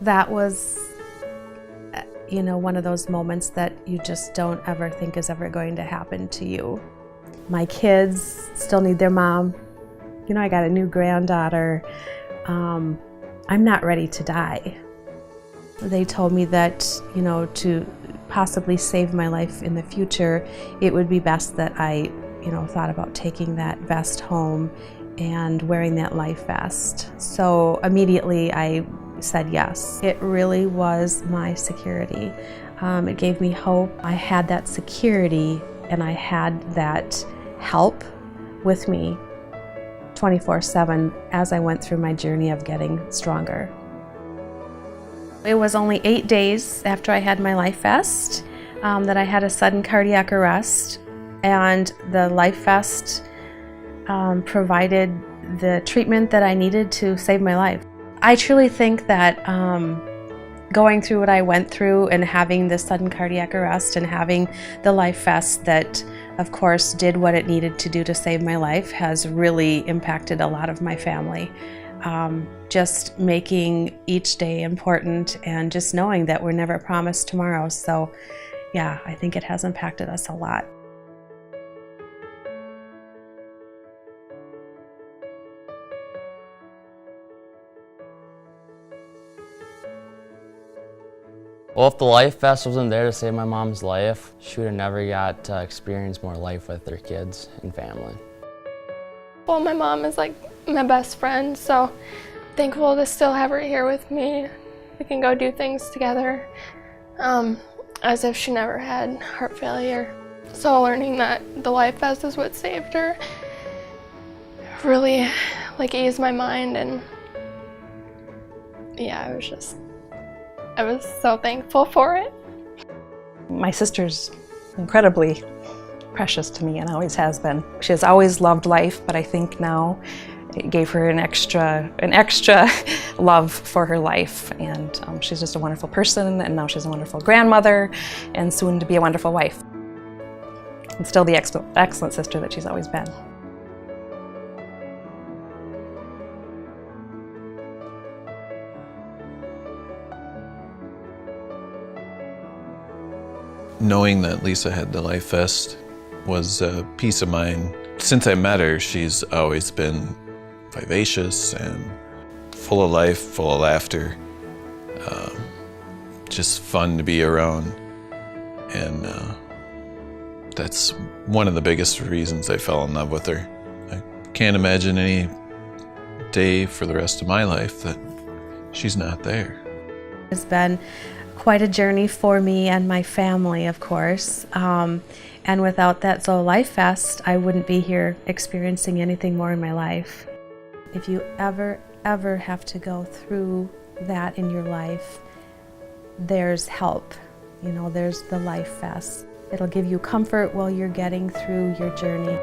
That was, one of those moments that you just don't ever think is ever going to happen to you. My kids still need their mom. I got a new granddaughter. I'm not ready to die. They told me that, to possibly save my life in the future, it would be best that I, thought about taking that vest home and wearing that life vest. So immediately I said yes. It really was my security. It gave me hope. I had that security and I had that help with me 24/7 as I went through my journey of getting stronger. It was only 8 days after I had my life vest that I had a sudden cardiac arrest, and the life vest provided the treatment that I needed to save my life. I truly think that going through what I went through and having this sudden cardiac arrest and having the life vest that, of course, did what it needed to do to save my life has really impacted a lot of my family. Just making each day important and just knowing that we're never promised tomorrow. So yeah, I think it has impacted us a lot. Well, if the life vest wasn't there to save my mom's life, she would have never got to experience more life with her kids and family. Well, my mom is like my best friend, so thankful to still have her here with me. We can go do things together as if she never had heart failure. So learning that the life vest is what saved her really eased my mind, and yeah, I was so thankful for it. My sister's incredibly precious to me and always has been. She has always loved life, but I think now it gave her an extra love for her life, and she's just a wonderful person, and now she's a wonderful grandmother and soon to be a wonderful wife. And still the excellent sister that she's always been. Knowing that Lisa had the life vest was a peace of mind. Since I met her, she's always been vivacious and full of life, full of laughter, just fun to be around. And that's one of the biggest reasons I fell in love with her. I can't imagine any day for the rest of my life that she's not there. It's been quite a journey for me and my family, of course. And without that life vest, I wouldn't be here experiencing anything more in my life. If you ever have to go through that in your life, there's help. There's the life vest. It'll give you comfort while you're getting through your journey.